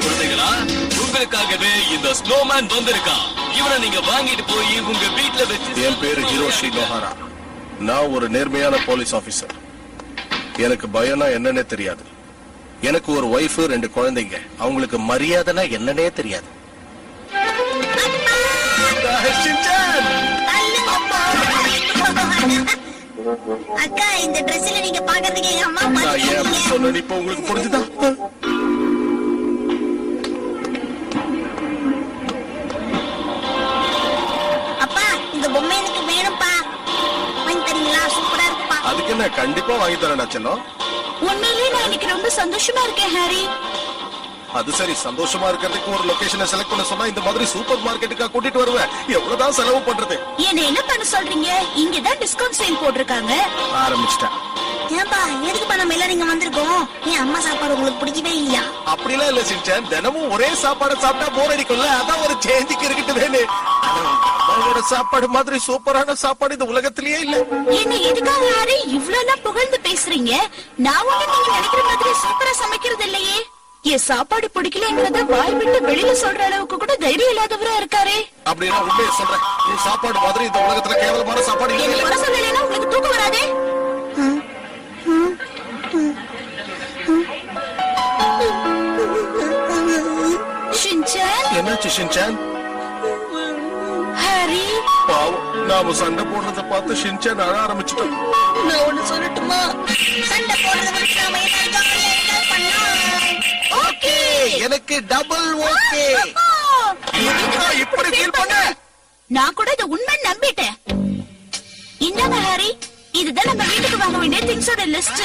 குழந்தைகளா, உங்களுக்காகவே இந்த ஸ்னோமேன் வந்திருக்கான். இவனை நீங்க வாங்கிட்டு போய் உங்க வீட்டுல வச்சு. என் பேரு ஹிரோஷி நோஹாரா. நான் ஒரு நேர்மையான போலீஸ் ஆபீசர். எனக்கு பயம்னா என்னன்னே தெரியாது. எனக்கு ஒரு ஒய்ஃப், 2 குழந்தைங்க. அவங்களுக்கு மரியாதைனா என்னன்னே தெரியாது. அக்கா, இந்த ட்ரெஸ்ல நீங்க பாக்குறதுக்கு எங்க அம்மா நான் ஏன் அப்படி சொன்னேன் இப்ப உங்களுக்கு புரிஞ்சுதா? அப்பா, இந்த பொம்மை எனக்கு வேணும்ப்பா. வாங்கி தரீங்களா? சூப்பரா இருக்குப்பா. அதுக்கு என்ன, கண்டிப்பா வாங்கி தரேன் செல்லம். உண்மையிலேயே நான் இன்னைக்கு ரொம்ப சந்தோஷமா இருக்கேன் ஹாரி. அது சரி, சந்தோஷமா இருக்கிறதுக்கு ஒரு லொகேஷனை செலக்ட் பண்ண சொன்னா இந்த மாதிரி சூப்பர் மார்க்கெட்டுக்கா கூட்டிட்டு வருவேன். எவ்வளவுதான் செலவு பண்றது? என்ன பண்ண சொல்றீங்க? இங்கதான் டிஸ்கவுண்ட் சேல் போட்டிருக்காங்க. ஆரம்பிச்சிட்டேன். ஏன்பா, எதுக்குப்பா நம்ம எல்லாரும் இங்க வந்திருக்கோம்? என் அம்மா சாப்பாடு உங்களுக்கு பிடிக்கவே இல்லையா? அப்படிலாம் இல்ல சின்சான். தினமும் ஒரே சாப்பாடு சாப்பிட்டா போர் அடிக்கும்ல, அதான் ஒரு சேஞ்சுக்கு இருக்கட்டு வேணும். அவங்களோட சாப்பாடு மாதிரி சூப்பரான சாப்பாடு இந்த உலகத்திலேயே இல்ல. என்ன எதுக்காக ஹாரி இவ்வளவு புகழ்ந்து பேசுறீங்க? நான் ஒண்ணு நீங்க நினைக்கிற மாதிரி சூப்பரா சமைக்கிறது இல்லையே. என் சாப்பாடு பிடிக்கலங்கிறத வாய் விட்டு வெளியில சொல்ற அளவுக்கு கூட தைரியம் இல்லாதவரா இருக்காரே. அப்படின்னா உண்மையை சொல்றேன், நீ சாப்பாடு மாதிரி இந்த உலகத்துல கேவலமான சாப்பாடு இல்ல. என்ன சொல்லலைன்னா உங்களுக்கு தூக்கம் வராதே. ஷின்சான், என்னாச்சு ஷின்சான்? ஹாரி, பாவம், நாம சண்டை போடுறத பார்த்து ஷின்சான் அழ ஆரம்பிச்சிட்டோம். நான் ஒண்ணு சொல்லட்டுமா? சண்டை போடுறத விட்டு நாம என்ன ஜாலியா என்ஜாய் பண்ணலாம். ஓகே, எனக்கு டபுள் ஓகே. இப்படி ஃபீல் பண்ண நான் கூட இத உண்மை நம்பிட்டேன். இந்தாங்க ஹாரி, இதுதான் நம்ம வீட்டுக்கு வாங்க வேண்டிய திங்ஸோட லிஸ்ட்.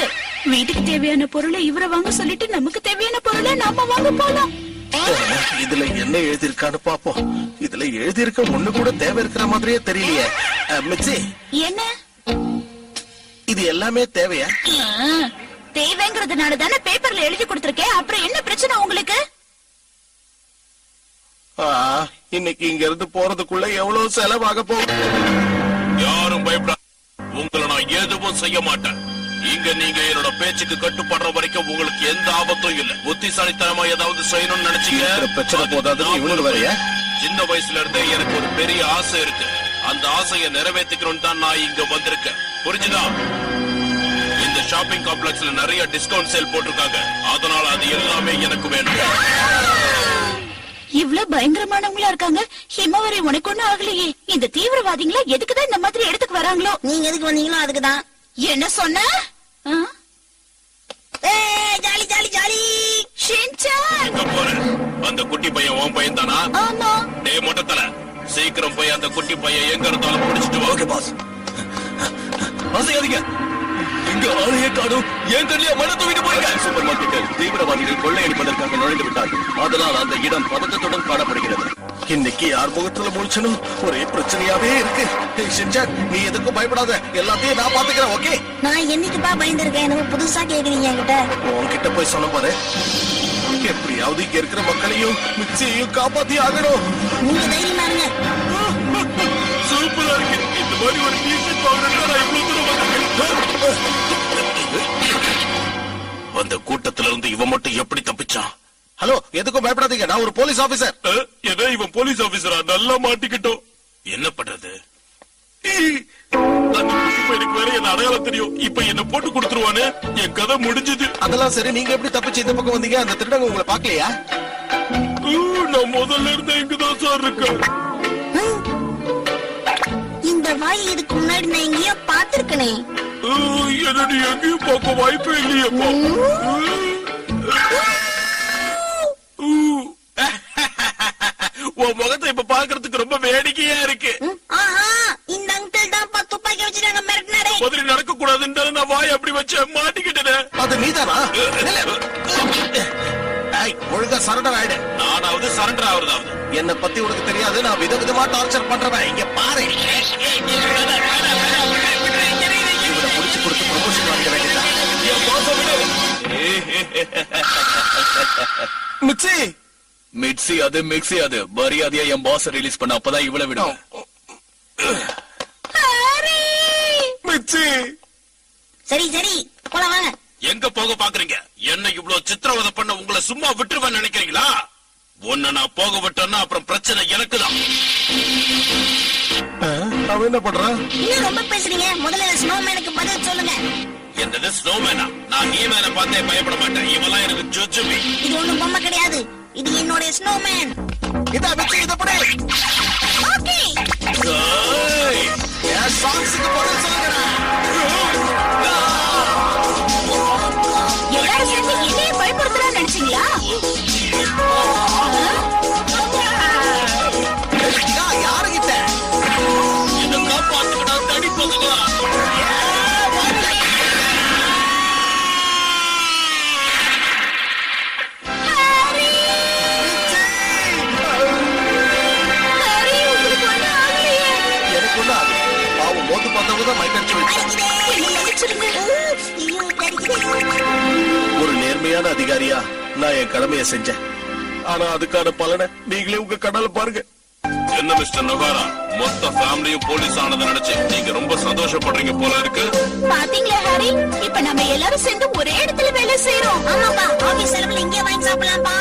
வீட்டுக்கு தேவையான பொருளை இவரை வாங்க சொல்லிட்டு நமக்கு தேவையான பொருளை நாம வாங்க போலாம். இதுல என்ன எழுதிருக்கான்னு பாப்போம். இதுல எழுதிருக்க ஒண்ணு கூட தேவை இருக்கிற மாதிரியே தெரியலையே. மிச்சி, என்ன இது எல்லாமே தேவையா? தேவைங்கிறதுனால தானே பேப்பர்ல எழுதி கொடுத்திருக்கேன். அப்புறம் என்ன பிரச்சனை உங்களுக்கு? இன்னைக்கு இங்க இருந்து போறதுக்குள்ள எவ்வளவு செலவாக போகுது? யாரும் பயப்பட, உங்களை நான் எதுவும் செய்ய மாட்டேன். இங்க நீங்க என்னோட பேச்சுக்கு கட்டுப்படுற வரைக்கும் உங்களுக்கு எந்த ஆபத்தும் இல்ல. புத்திசாலித்தனமா ஏதாவது செய்யணும்னு நினைச்சீங்க, பிரச்சனை போதாது. இவனு வரைய சின்ன வயசுல இருந்தே எனக்கு ஒரு பெரிய ஆசை இருக்கு. அந்த ஆசையை நிறைவேற்றிக்கணும்னு தான் நான் இங்க வந்திருக்கேன். புரிஞ்சுதா? இந்த ஷாப்பிங் காம்ப்ளெக்ஸ்ல நிறைய டிஸ்கவுண்ட் சேல் போட்டிருக்காங்க. அதனால அது எல்லாமே எனக்கு வேணும். இவ்வளவு பயங்கரமானவங்களா இருக்காங்க. ஹிமவரி உனக்கு ஒண்ணும் ஆகலையே. இந்த தீவிரவாதிகளா எதுக்குதான் இந்த மாதிரி இடத்துக்கு வராங்களோ? நீங்க எதுக்கு வந்தீங்களோ அதுக்குதான். என்ன சொன்ன? Jolly jolly jolly. ஷின்சான், அந்த குட்டி பையன் உன் பையன் தானா? ஆமா. டேய் மொட்டத்தல, சீக்கிரம் போய் அந்த குட்டி பையன் எங்க இருந்தாலும் பிடிச்சிட்டு வா. Okay pass. அசையாதீங்க, இங்க ஆளையே காணும். என் கண்ணியா மன தூக்கிட்டு போறீங்க. சூப்பர் மார்க்கெட்டில் தீவிரவாதிகள் கொள்ளையடிப்பதற்காக நுழைந்து விட்டார்கள். அதனால் அந்த இடம் பதட்டத்துடன் காணப்படுகிறது. இன்னைக்கு யார் முகத்துல முடிச்சனும் ஒரே பிரச்சனையாவே இருக்கு. ஷின்சான், நீ எதுக்கும் பயப்படாத, எல்லாத்தையும் நான் பாத்துக்கிறேன். ஓகே? நான் என்னைக்குப்பா பயந்துருக்கேன்? எனக்கு புதுசா கேக்குறீங்க என்கிட்ட. உன்கிட்ட போய் சொன்ன பாரு, எப்படியாவது இங்க இருக்கிற மக்களையும் மிக்சியையும் காப்பாத்தி ஆகணும். நீங்க தைரியமா இருங்க. சூப்பரா இருக்கு. இந்த மாதிரி ஒரு டிஷர்ட் வாங்குறதுக்கு நான் இவ்வளவு தூரம் வந்திருக்கேன். அந்த கூட்டத்துல இருந்து இவன் மட்டும் எப்படி தப்பிச்சான்? ஹலோ, எதுக்கும் பயப்படாதீங்க, நான் ஒரு போலீஸ் ஆபீசர். ஏதோ இவன் போலீஸ் ஆபீசரா? நல்லா மாட்டிக்கிட்டோம். என்ன பண்றது? அந்த குட்டி பையனுக்கு வேற என்ன அடையாளம் தெரியும். இப்ப என்ன போட்டு கொடுத்துருவானே, என் கதை முடிஞ்சது. அதெல்லாம் சரி, நீங்க எப்படி தப்பிச்சு இந்த பக்கம் வந்தீங்க? அந்த திருடங்க உங்களை பாக்கலையா? நான் முதல்ல இருந்து இங்கதான் சார் இருக்கேன். இந்த வாய் இதுக்கு முன்னாடி நான் எங்கேயோ பாத்திருக்கனே. என்னடி எங்கேயும் பார்க்க வாய்ப்பே இல்லையப்பா. உன் முகத்தை இப்ப பாக்குறதுக்கு ரொம்ப வேடிக்கையா இருக்கு. இந்த அங்கிள் தான் துப்பாக்கி வச்சுட்டாங்க மிரட்டினாரே. முதல்ல நடக்க கூடாதுன்னு நான் வாய் அப்படி வச்ச மாட்டிக்கிட்டேன். அது நீதானா? ஒழுங்கா சரண்டர் ஆயிடு. நானாவது சரண்டர் ஆகுறதாவது. என்ன பத்தி உனக்கு தெரியாது. நான் விதவிதமா டார்ச்சர் பண்றவன். இங்க பாரு, இவனை முடிச்சு கொடுத்து ப்ரமோஷன் வாங்க வேண்டியதான். மிச்சி, மிக்சி அது மிக்சி அது மரியாதையா என் பாஸ் ரிலீஸ் பண்ண, அப்பதான் இவ்வளவு விடும். மிச்சி, சரி சரி போலாம் வாங்க. எங்க போக பாக்குறீங்க? என்ன இவ்வளவு சித்திரவதை பண்ண உங்களை சும்மா விட்டுருவேன் நினைக்கிறீங்களா? ஒன்னு நான் போக விட்டேன்னா அப்புறம் பிரச்சனை எனக்கு தான். அவன் என்ன பண்றான்? இன்னும் ரொம்ப பேசுறீங்க. முதல்ல ஸ்னோமேனுக்கு பதில் சொல்லுங்க. என்னது ஸ்னோமேனா? நான் ஹீமேனை பார்த்தே பயப்பட மாட்டேன். இவெல்லாம் எனக்கு ஜுஜுபி. இது ஒண்ணும் பொம்மை கிடையாது. இது என்னோட ஸ்னோமேன். இதா வச்சு இத படி. ஓகே. என் சாங்ஸ்க்கு பதில் சொல்லுங்கடா. எல்லாரும் சேர்ந்து என்னைய பயப்படுத்துறான்னு நினைச்சீங்களா? யாருகிட்ட என்ன காப்பாத்துக்கடா தடி பசங்களா. ஹரி, உங்களுக்கு ஒண்ணும் ஆகலையே? எனக்கு ஒண்ணு ஆகுது. பாவம் மோத்து பார்த்தவங்க மைக்கடிச்சு வச்சு. என்னை மன்னிச்சிடுங்க. ஐயோ, கடிக்குது. ஒரு நேர்மையான அதிகாரியா நான் என் கடமையை செஞ்சேன். ஆனா அதுக்கான பலனை நீங்களே உங்க கண்ணால பாருங்க. என்ன மிஸ்டர் நொகாரா, மொத்த ஃபேமிலியும் போலீஸ் ஆனதை நினைச்சு நீங்க ரொம்ப சந்தோஷப்படுறீங்க போல இருக்கு. பாத்தீங்களா ஹரி, இப்ப நம்ம எல்லாரும் சேர்ந்து ஒரே இடத்துல வேலை செய்யறோம். ஆமாப்பா, ஆபீஸ் செலவுல இங்கே வாங்கி சாப்பிடலாம்ப்பா.